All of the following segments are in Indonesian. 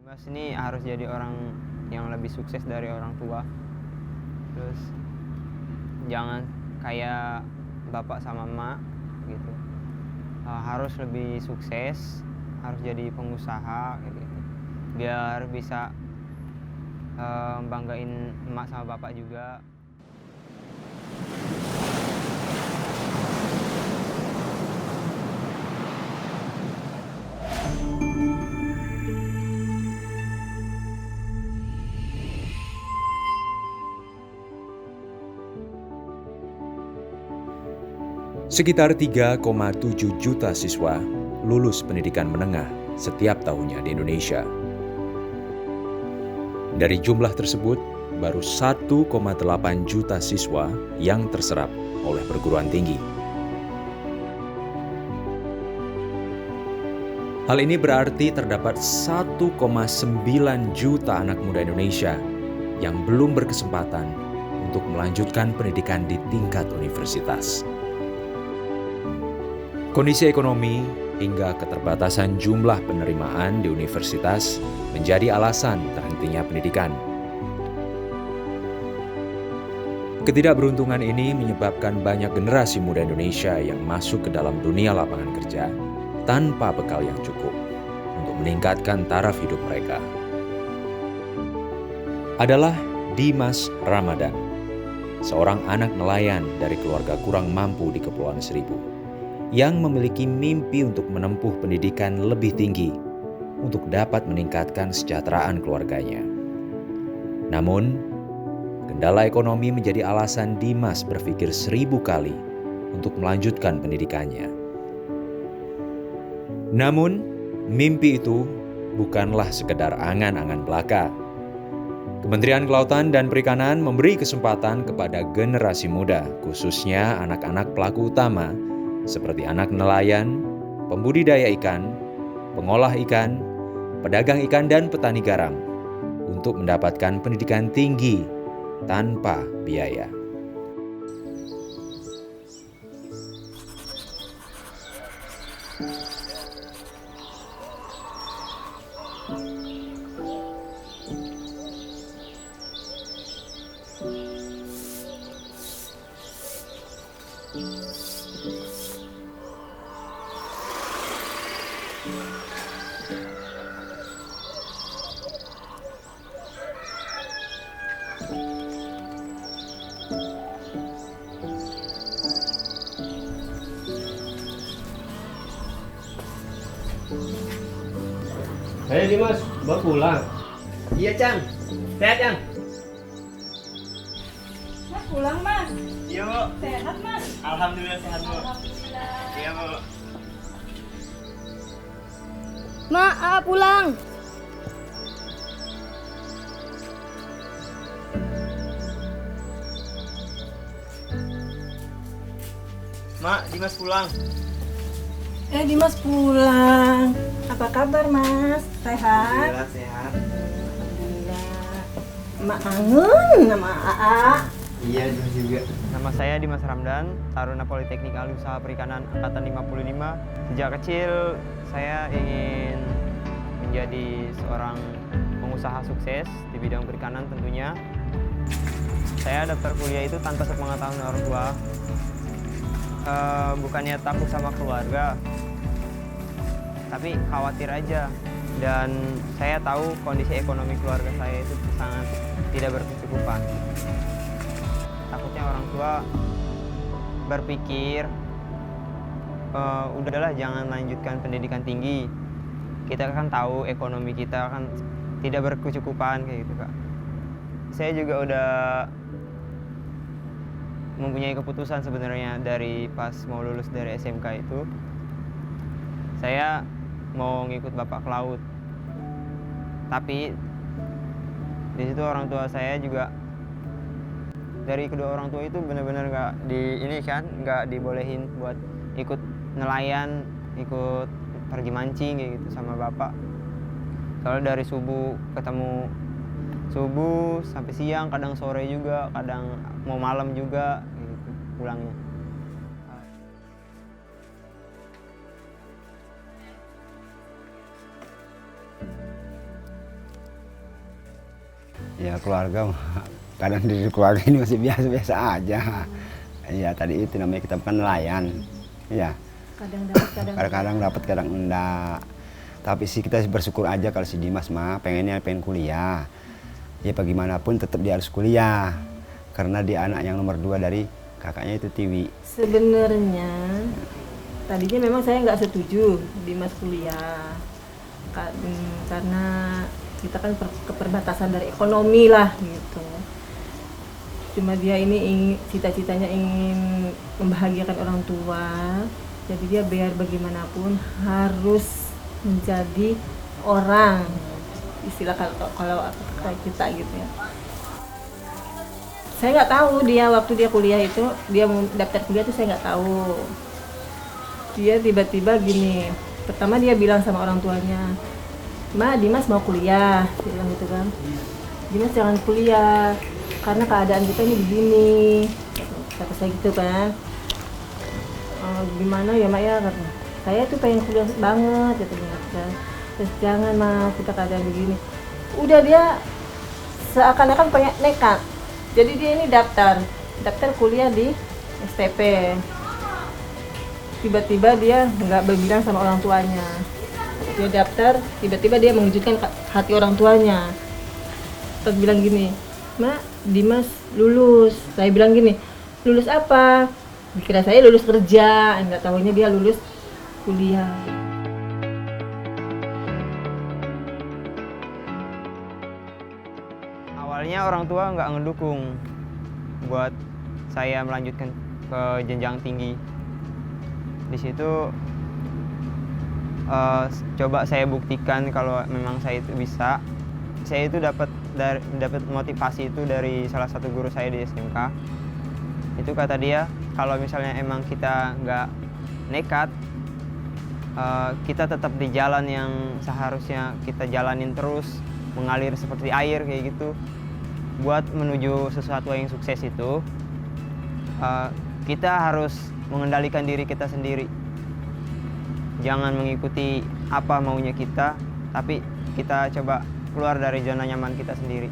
Mas ini harus jadi orang yang lebih sukses dari orang tua. Terus jangan kayak bapak sama emak gitu. Harus lebih sukses, harus jadi pengusaha kayak gitu. Biar bisa banggain emak sama bapak juga. Sekitar 3,7 juta siswa lulus pendidikan menengah setiap tahunnya di Indonesia. Dari jumlah tersebut, baru 1,8 juta siswa yang terserap oleh perguruan tinggi. Hal ini berarti terdapat 1,9 juta anak muda Indonesia yang belum berkesempatan untuk melanjutkan pendidikan di tingkat universitas. Kondisi ekonomi hingga keterbatasan jumlah penerimaan di universitas menjadi alasan terhentinya pendidikan. Ketidakberuntungan ini menyebabkan banyak generasi muda Indonesia yang masuk ke dalam dunia lapangan kerja tanpa bekal yang cukup untuk meningkatkan taraf hidup mereka. Adalah Dimas Ramadan, seorang anak nelayan dari keluarga kurang mampu di Kepulauan Seribu, yang memiliki mimpi untuk menempuh pendidikan lebih tinggi untuk dapat meningkatkan kesejahteraan keluarganya. Namun, kendala ekonomi menjadi alasan Dimas berpikir 1000 kali untuk melanjutkan pendidikannya. Namun, mimpi itu bukanlah sekedar angan-angan belaka. Kementerian Kelautan dan Perikanan memberi kesempatan kepada generasi muda, khususnya anak-anak pelaku utama, seperti anak nelayan, pembudidaya ikan, pengolah ikan, pedagang ikan, dan petani garam, untuk mendapatkan pendidikan tinggi tanpa biaya. Hei Dimas, baru pulang? Iya Chan, sehat Chan? Mas pulang mas, Iya Bu, sehat mas. alhamdulillah sehat Bu. Alhamdulillah. Iya Bu. Ma, pulang. Mak, Dimas pulang. Dimas pulang. Apa kabar mas? Sehat? Alhamdulillah sehat. Alhamdulillah. Mak kangen sama Aa. Iya Dimas juga. Nama saya Dimas Ramdan, Taruna Politeknik Ahli Usaha Perikanan Angkatan 55. Sejak kecil saya ingin menjadi seorang pengusaha sukses di bidang perikanan tentunya. Saya daftar kuliah itu tanpa sepengetahuan orang tua. Bukannya takut sama keluarga, tapi khawatir aja. Dan saya tahu kondisi ekonomi keluarga saya itu sangat tidak berkecukupan. Takutnya orang tua berpikir, udahlah jangan lanjutkan pendidikan tinggi. Kita kan tahu ekonomi kita kan tidak berkecukupan kayak gitu Kak. Saya juga udah mempunyai keputusan sebenarnya dari pas mau lulus dari SMK itu. Saya mau ngikut bapak ke laut. Tapi di situ orang tua saya juga, dari kedua orang tua itu benar-benar nggak dibolehin buat ikut nelayan, ikut pergi mancing kayak gitu sama bapak. Kalau dari subuh sampai siang, kadang sore juga, kadang mau malam juga kayak gitu pulangnya. Ya keluarga kadang di keluarga ini masih biasa-biasa aja. Iya tadi itu namanya kita bukan nelayan. Iya. Kadang dapat, Kadang-kadang dapat, kadang enggak. Tapi sih kita bersyukur aja kalau si Dimas mah pengen kuliah. Ya bagaimanapun tetap dia harus kuliah. Karena dia anak yang nomor 2 dari kakaknya itu Tiwi. Sebenarnya tadinya memang saya nggak setuju Dimas kuliah. Karena kita kan keperbatasan dari ekonomi lah gitu. Cuma dia ini cita-citanya ingin membahagiakan orang tua. Jadi dia biar bagaimanapun harus menjadi orang, istilah kalau kita gitu ya. Saya nggak tahu dia waktu dia kuliah itu, dia mau daftar kuliah itu saya nggak tahu. Dia tiba-tiba gini, pertama dia bilang sama orang tuanya, "Ma, Dimas mau kuliah," dia bilang gitu kan. "Dimas jangan kuliah, karena keadaan kita ini begini," kata saya gitu kan. "Gimana ya Mak ya," kata saya tuh pengen kuliah banget katanya kan. "Terus jangan Mas, kita keadaan begini." Udah dia seakan-akan pengen nekat. Jadi dia ini daftar kuliah di STP. Tiba-tiba dia nggak berbilang sama orang tuanya. Dia daftar, tiba-tiba dia mengejutkan hati orang tuanya. Terus bilang gini, "Mak, Dimas lulus." Saya bilang gini, "Lulus apa?" Dikira saya lulus kerja, nggak tahunya dia lulus kuliah. Awalnya orang tua nggak ngedukung buat saya melanjutkan ke jenjang tinggi. Di situ coba saya buktikan kalau memang saya itu bisa. Saya itu dapat motivasi itu dari salah satu guru saya di SMK. Itu kata dia, kalau misalnya emang kita nggak nekat, kita tetap di jalan yang seharusnya kita jalanin terus, mengalir seperti air kayak gitu. Buat menuju sesuatu yang sukses itu, kita harus mengendalikan diri kita sendiri. Jangan mengikuti apa maunya kita, tapi kita coba keluar dari zona nyaman kita sendiri.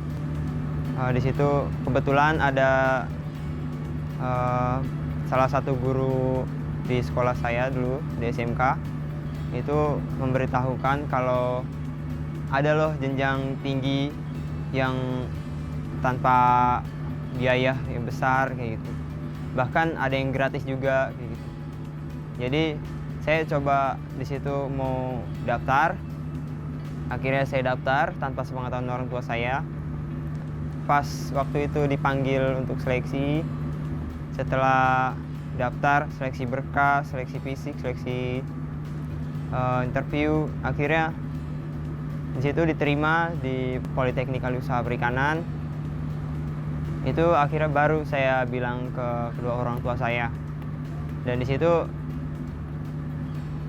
Di situ kebetulan ada salah satu guru di sekolah saya dulu di SMK itu memberitahukan kalau ada loh jenjang tinggi yang tanpa biaya yang besar kayak gitu. Bahkan ada yang gratis juga kayak gitu. Jadi saya coba di situ mau daftar. Akhirnya saya daftar tanpa sepengetahuan orang tua saya. Pas waktu itu dipanggil untuk seleksi, setelah daftar, seleksi berkas, seleksi fisik, seleksi interview, akhirnya di situ diterima di Politeknik Usaha Perikanan. Itu akhirnya baru saya bilang ke kedua orang tua saya. Dan di situ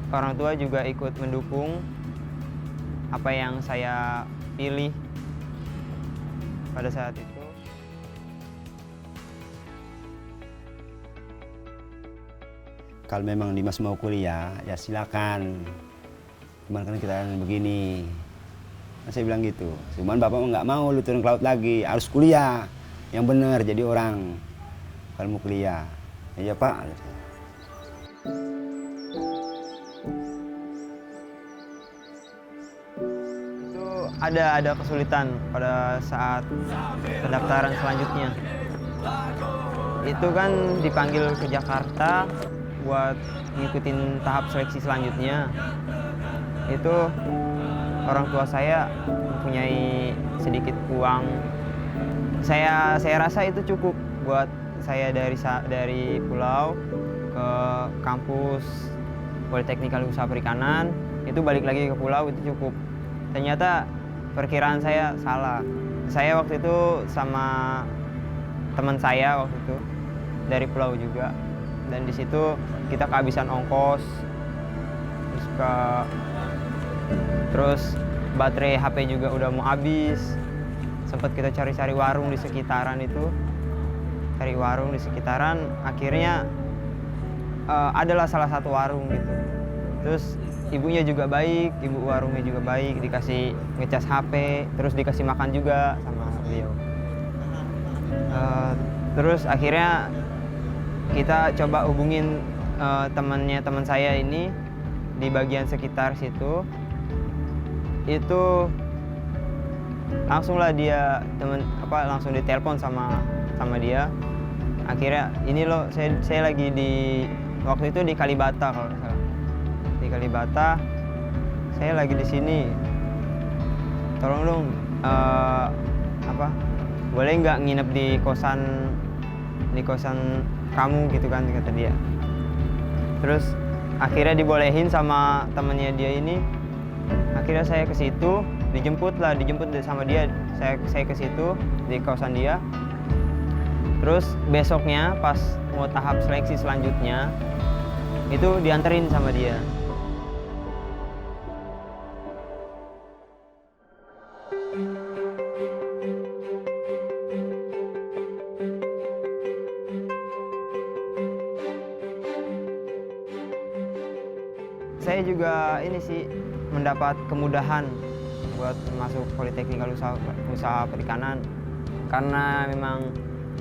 orang tua juga ikut mendukung apa yang saya pilih pada saat itu. Kalau memang Dimas mau kuliah, ya silakan. Cuman kan kita begini. Saya bilang gitu. Cuman bapak nggak mau lu turun ke laut lagi, harus kuliah. Yang benar jadi orang. Kalau mau kuliah. Ya Pak. Itu ada kesulitan pada saat pendaftaran selanjutnya. Itu kan dipanggil ke Jakarta buat ngikutin tahap seleksi selanjutnya. Itu orang tua saya mempunyai sedikit uang. Saya rasa itu cukup buat saya dari pulau ke kampus Politeknik Usaha Perikanan, itu balik lagi ke pulau itu cukup. Ternyata perkiraan saya salah. Saya waktu itu sama teman saya waktu itu dari pulau juga, dan di situ kita kehabisan ongkos, terus baterai HP juga udah mau habis. Sempat kita cari-cari warung di sekitaran itu, akhirnya adalah salah satu warung gitu. Terus ibunya juga baik, ibu warungnya juga baik, dikasih ngecas HP, terus dikasih makan juga sama beliau. Terus akhirnya kita coba hubungin teman saya ini di bagian sekitar situ. Itu langsunglah dia langsung ditelepon sama dia. Akhirnya ini loh, saya lagi waktu itu di Kalibata kalau nggak salah. Di Kalibata, saya lagi di sini. Tolong dong, boleh nggak nginep di kosan kamu gitu kan, kata dia. Terus akhirnya dibolehin sama temannya dia ini. Akhirnya saya ke situ, dijemput sama dia. Saya ke situ di kosan dia. Terus besoknya pas mau tahap seleksi selanjutnya itu dianterin sama dia. Saya juga ini sih mendapat kemudahan buat masuk Politeknik Usaha Perikanan, karena memang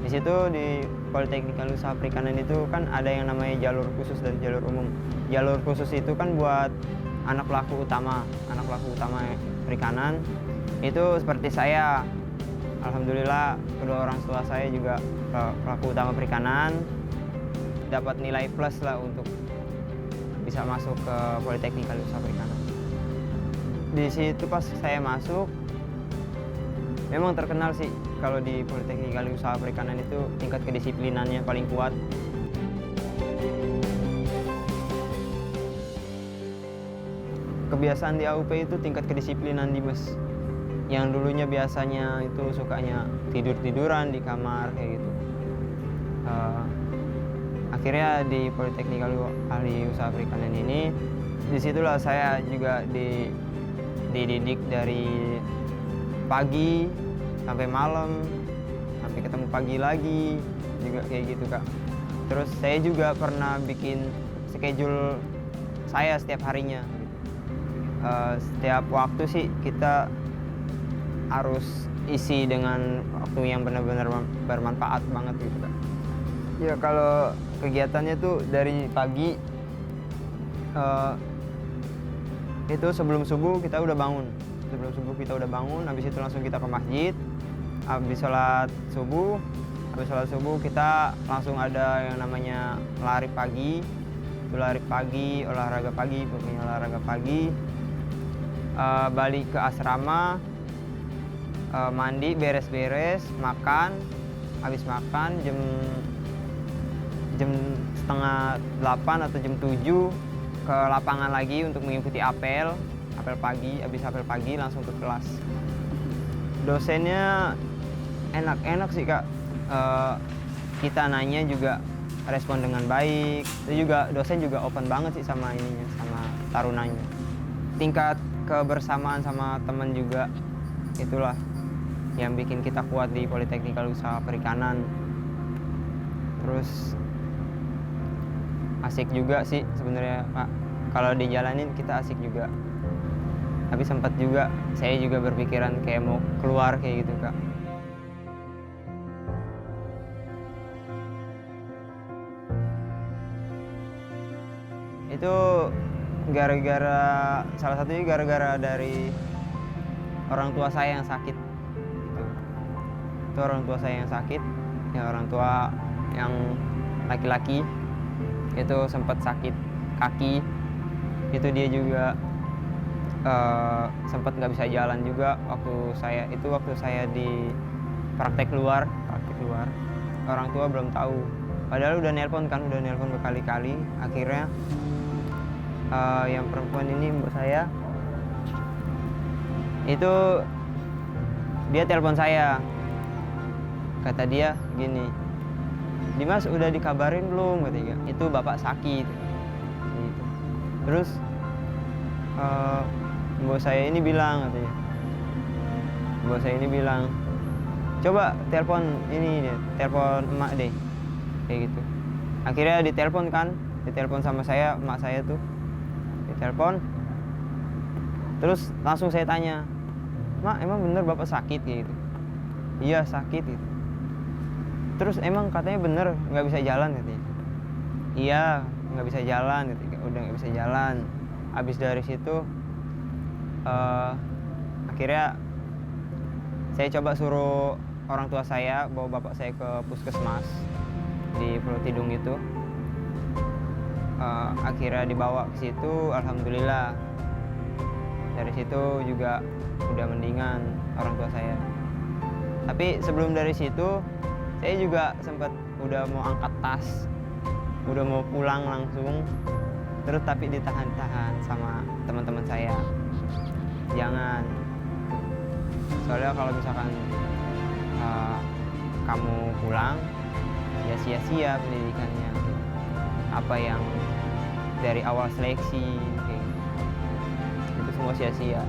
di situ di Politeknik Usaha Perikanan itu kan ada yang namanya jalur khusus dan jalur umum. Jalur khusus itu kan buat anak pelaku utama perikanan. Itu seperti saya, alhamdulillah kedua orang tua saya juga pelaku utama perikanan, dapat nilai plus lah untuk bisa masuk ke Politeknik Usaha Perikanan. Di situ pas saya masuk, memang terkenal sih kalau di Politeknik Usaha Perikanan itu tingkat kedisiplinannya paling kuat. Kebiasaan di AUP itu tingkat kedisiplinan Dimas. Yang dulunya biasanya itu sukanya tidur-tiduran di kamar kayak gitu. Akhirnya di Politeknik Ahli Usaha Perikanan ini, disitulah saya juga dididik dari pagi sampai malam, sampai ketemu pagi lagi, juga kayak gitu Kak. Terus saya juga pernah bikin schedule saya setiap harinya. Setiap waktu sih kita harus isi dengan waktu yang benar-benar bermanfaat banget gitu Kak. Ya kalau kegiatannya tuh dari pagi, itu sebelum subuh kita udah bangun. Habis itu langsung kita ke masjid. Habis sholat subuh kita langsung ada yang namanya lari pagi. Itu lari pagi, olahraga pagi. Balik ke asrama, mandi, beres-beres, makan. Habis makan jam 7:30 atau jam 7 ke lapangan lagi untuk mengikuti apel pagi. Habis apel pagi langsung ke kelas. Dosennya enak sih Kak. Kita nanya juga respon dengan baik. Itu juga dosen juga open banget sih sama tarunanya. Tingkat kebersamaan sama teman juga, itulah yang bikin kita kuat di Politeknik Usaha Perikanan. Terus asik juga sih sebenarnya Pak. Kalau dijalanin kita asik juga. Tapi sempat juga saya juga berpikiran kayak mau keluar kayak gitu Kak. Itu salah satunya gara-gara dari orang tua saya yang sakit. Itu orang tua saya yang sakit, ya orang tua yang laki-laki itu sempat sakit kaki. Itu dia juga sempat nggak bisa jalan juga waktu saya di praktek luar. Orang tua belum tahu, padahal udah nelpon berkali-kali. Akhirnya yang perempuan ini mbak saya itu dia telepon saya, kata dia gini, Dimas udah dikabarin belum, katanya itu bapak sakit gitu. Terus mbak saya ini bilang, coba telepon emak deh, kayak gitu. Akhirnya ditelepon sama saya, emak saya tuh ditelepon. Terus langsung saya tanya, Mak emang bener bapak sakit kayak gitu? iya sakit gitu. Terus emang katanya bener nggak bisa jalan katanya. Iya nggak bisa jalan gitu, udah nggak bisa jalan. Abis dari situ akhirnya saya coba suruh orang tua saya bawa bapak saya ke puskesmas di Pulau Tidung itu. Akhirnya dibawa ke situ, alhamdulillah dari situ juga udah mendingan orang tua saya. Tapi sebelum dari situ saya juga sempat udah mau angkat tas, udah mau pulang langsung, terus tapi ditahan-tahan sama teman-teman saya, jangan, soalnya kalau misalkan kamu pulang ya sia-sia pendidikannya gitu. Apa yang dari awal seleksi kayak gitu. Itu semua sia-sia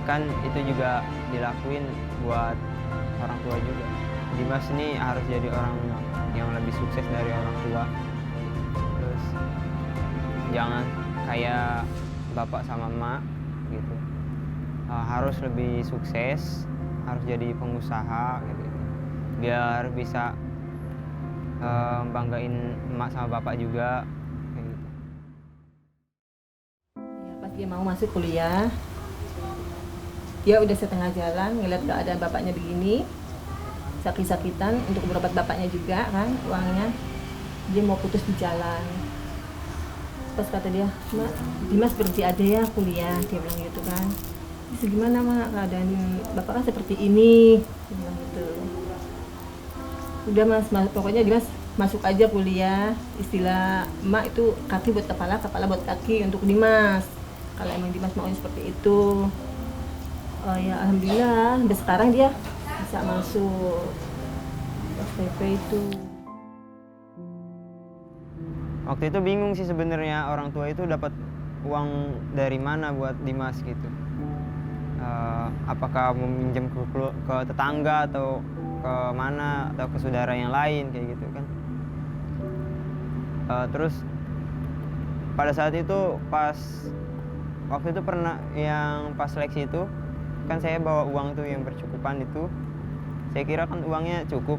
kan, itu juga dilakuin buat orang tua juga. Dimas ini harus jadi orang yang lebih sukses dari orang tua, terus jangan kayak bapak sama emak gitu. Harus lebih sukses, harus jadi pengusaha gitu, biar bisa banggain emak sama bapak juga kayak gitu. Ya, pas dia mau masuk kuliah, dia udah setengah jalan ngeliat keadaan bapaknya begini, sakit-sakitan, untuk berobat bapaknya juga kan uangnya, dia mau putus di jalan. Pas kata dia, "Mak, Dimas berhenti aja ya kuliah," dia bilang gitu kan. "Terus gimana mak, keadaan bapak kan seperti ini," dia bilang gitu. Udah mas, pokoknya Dimas masuk aja kuliah, istilah emak itu kaki buat kepala, kepala buat kaki untuk Dimas, kalau emang Dimas maunya seperti itu. Oh ya alhamdulillah, sampai sekarang dia bisa masuk STP itu. Waktu itu bingung sih sebenarnya, orang tua itu dapat uang dari mana buat Dimas gitu. Apakah meminjam ke tetangga atau ke mana atau ke saudara yang lain kayak gitu kan. Terus pada saat itu waktu itu pernah yang pas seleksi itu kan saya bawa uang tuh yang bercukupan itu, saya kira kan uangnya cukup,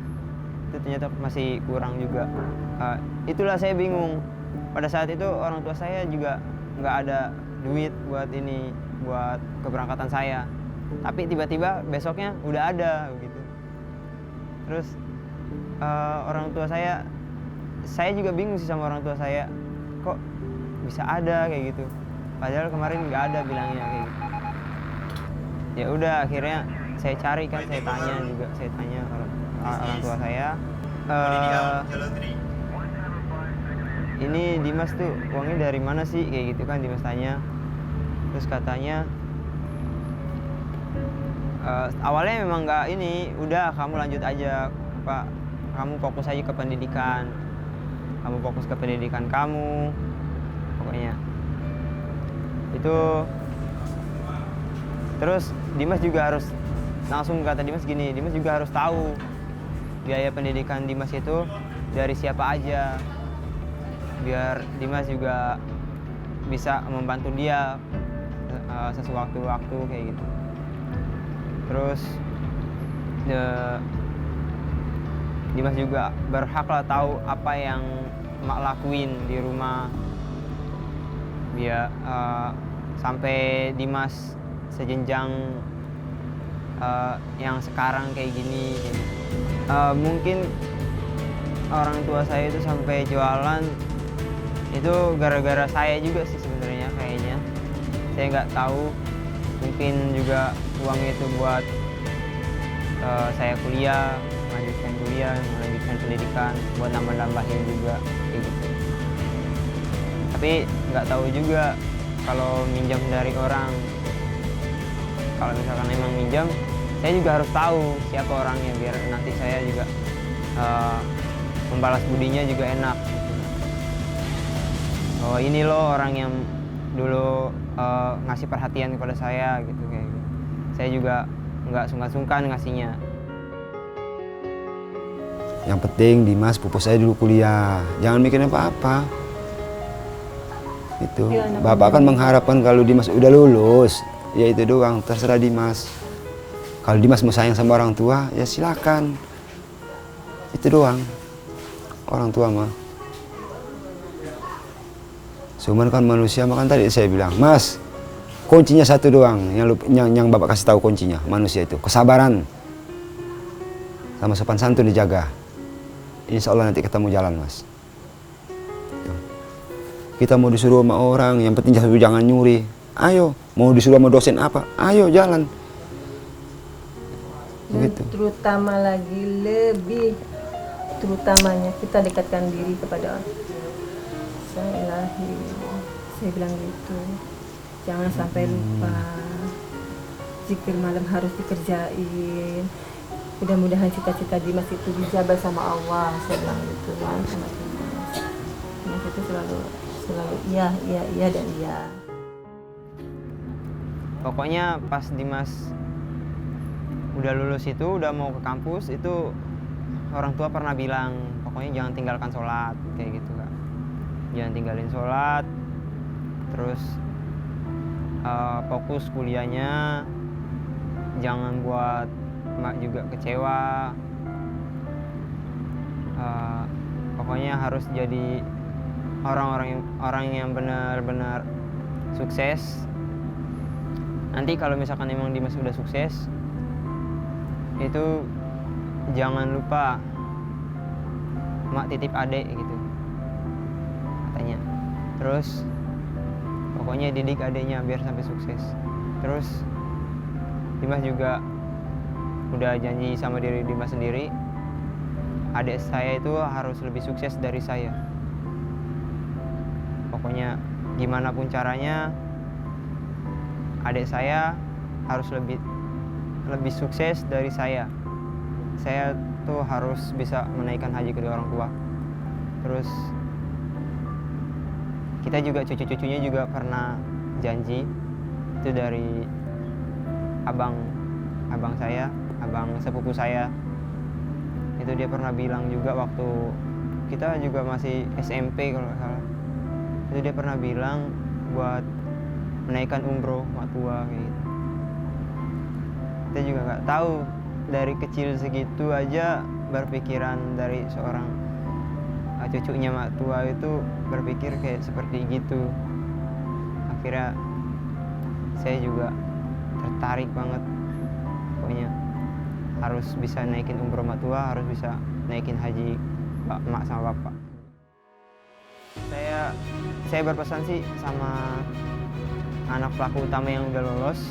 itu ternyata masih kurang juga. Itulah saya bingung, pada saat itu orang tua saya juga nggak ada duit buat keberangkatan saya, tapi tiba-tiba besoknya udah ada gitu. Terus orang tua saya juga bingung sih sama orang tua saya, kok bisa ada kayak gitu, padahal kemarin nggak ada bilangnya kayak gitu. Ya udah akhirnya saya cari kan, saya tanya orang tua saya, ini Dimas tuh uangnya dari mana sih kayak gitu kan, Dimas tanya. Terus katanya awalnya memang nggak ini, udah kamu lanjut aja Pak, kamu fokus aja ke pendidikan, kamu fokus ke pendidikan kamu pokoknya itu. Terus Dimas juga harus, langsung kata Dimas gini, Dimas juga harus tahu biaya pendidikan Dimas itu dari siapa aja, biar Dimas juga bisa membantu dia sewaktu-waktu kayak gitu. Terus Dimas juga berhak lah tahu apa yang emak lakuin di rumah, biar sampai Dimas sejenjang yang sekarang kayak gini. Mungkin orang tua saya itu sampai jualan itu gara-gara saya juga sih sebenarnya kayaknya. Saya nggak tahu, mungkin juga uang itu buat saya kuliah, melanjutkan pendidikan, buat nambah-nambahin juga kayak gitu. Tapi nggak tahu juga kalau minjam dari orang. Kalau misalkan emang minjam, saya juga harus tahu siapa orangnya, biar nanti saya juga membalas budinya juga enak. Oh ini loh orang yang dulu ngasih perhatian kepada saya gitu kayak gitu. Saya juga nggak sungkan-sungkan ngasihnya. Yang penting Dimas pupus saya dulu kuliah, jangan mikirin apa-apa. Itu Bapak kan mengharapkan kalau Dimas udah lulus, ya itu doang, terserah Dimas. Kalau Dimas mau sayang sama orang tua, ya silakan. Itu doang. Orang tua mah. Cuman kan manusia, makan tadi saya bilang, Mas, kuncinya satu doang yang Bapak kasih tahu kuncinya manusia itu, kesabaran. Sama sopan santun dijaga. Insya Allah nanti ketemu jalan, Mas. Kita mau disuruh sama orang, yang penting jangan nyuri. Ayo, mau disuruh sama dosen apa? Ayo jalan. Begitu. Terutama lagi lebih terutamanya kita dekatkan diri kepada Sang Ilahi. Saya bilang gitu. Jangan sampai lupa. Zikir malam harus dikerjain. Mudah-mudahan cita-cita Dimas itu dijabah sama Allah. Saya bilang gitu kan sama Dimas. Dimas itu selalu iya dan iya. Pokoknya pas Dimas udah lulus itu, udah mau ke kampus itu, orang tua pernah bilang pokoknya jangan tinggalkan sholat kayak gitu Kak. Jangan tinggalin sholat, terus fokus kuliahnya, jangan buat emak juga kecewa. Pokoknya harus jadi orang yang benar-benar sukses. Nanti kalau misalkan emang Dimas udah sukses, itu jangan lupa mak titip adek gitu katanya. Terus pokoknya didik adeknya biar sampai sukses. Terus Dimas juga udah janji sama diri Dimas sendiri, adik saya itu harus lebih sukses dari saya. Pokoknya gimana pun caranya adik saya harus lebih sukses dari saya. Saya tuh harus bisa menaikkan haji kedua orang tua. Terus kita juga cucu-cucunya juga pernah janji itu dari abang saya, abang sepupu saya. Itu dia pernah bilang juga waktu kita juga masih SMP kalau nggak salah. Itu dia pernah bilang buat menaikkan umroh mak tua kayak gitu. Kita juga nggak tahu, dari kecil segitu aja berpikiran dari seorang cucunya mak tua itu berpikir kayak seperti gitu. Akhirnya saya juga tertarik banget, pokoknya harus bisa naikin umroh mak tua, harus bisa naikin haji mak sama bapak. Saya berpesan sih sama anak pelaku utama yang udah lolos,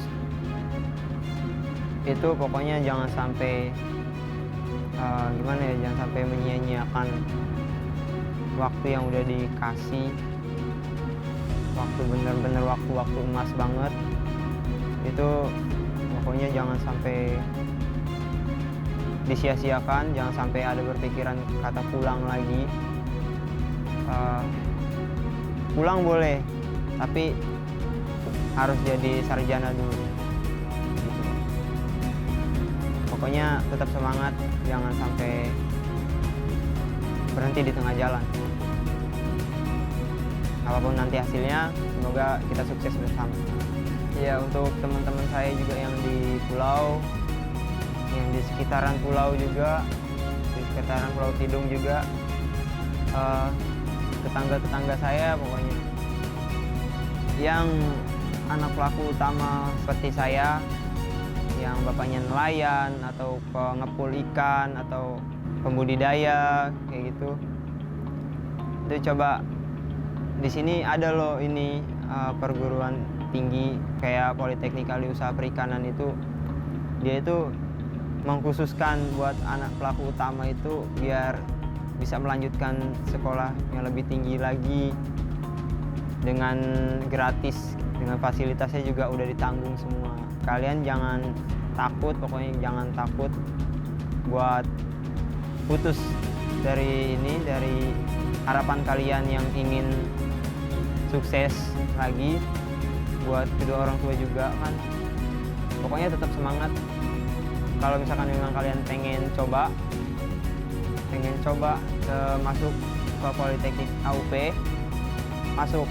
itu pokoknya jangan sampai jangan sampai menyia-nyiakan waktu yang udah dikasih, waktu bener-bener waktu emas banget. Itu pokoknya jangan sampai disia-siakan, jangan sampai ada berpikiran kata pulang lagi. Pulang boleh, tapi harus jadi sarjana dulu. Pokoknya tetap semangat, jangan sampai berhenti di tengah jalan. Apapun nanti hasilnya, semoga kita sukses bersama. Ya, untuk teman-teman saya juga yang di pulau, yang di sekitaran pulau juga, di sekitaran Pulau Tidung juga, tetangga-tetangga saya pokoknya, yang anak pelaku utama seperti saya, yang bapaknya nelayan atau pengepul ikan atau pembudidaya kayak gitu, itu coba di sini ada loh ini perguruan tinggi kayak Politeknik Ahli Usaha Perikanan itu, dia itu mengkhususkan buat anak pelaku utama itu biar bisa melanjutkan sekolah yang lebih tinggi lagi dengan gratis, dengan fasilitasnya juga udah ditanggung semua. Kalian jangan takut, pokoknya jangan takut buat putus dari harapan kalian yang ingin sukses lagi, buat kedua orang tua juga kan. Pokoknya tetap semangat. Kalau misalkan memang kalian pengen coba masuk ke Politeknik AUP, masuk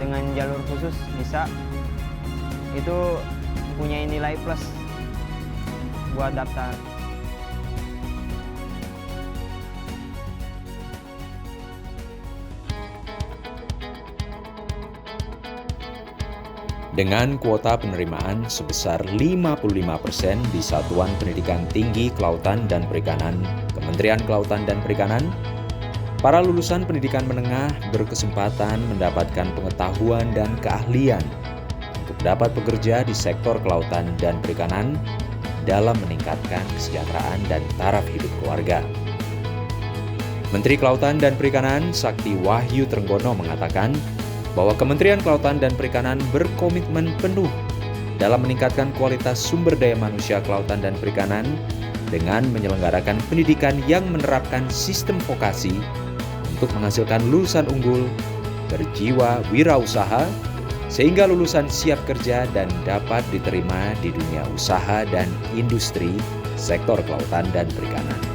dengan jalur khusus bisa. Itu punya nilai plus buat daftar. Dengan kuota penerimaan sebesar 55% di Satuan Pendidikan Tinggi Kelautan dan Perikanan Kementerian Kelautan dan Perikanan, para lulusan pendidikan menengah berkesempatan mendapatkan pengetahuan dan keahlian untuk dapat bekerja di sektor kelautan dan perikanan dalam meningkatkan kesejahteraan dan taraf hidup keluarga. Menteri Kelautan dan Perikanan Sakti Wahyu Trenggono mengatakan bahwa Kementerian Kelautan dan Perikanan berkomitmen penuh dalam meningkatkan kualitas sumber daya manusia kelautan dan perikanan dengan menyelenggarakan pendidikan yang menerapkan sistem vokasi untuk menghasilkan lulusan unggul, berjiwa wirausaha, sehingga lulusan siap kerja dan dapat diterima di dunia usaha dan industri sektor kelautan dan perikanan.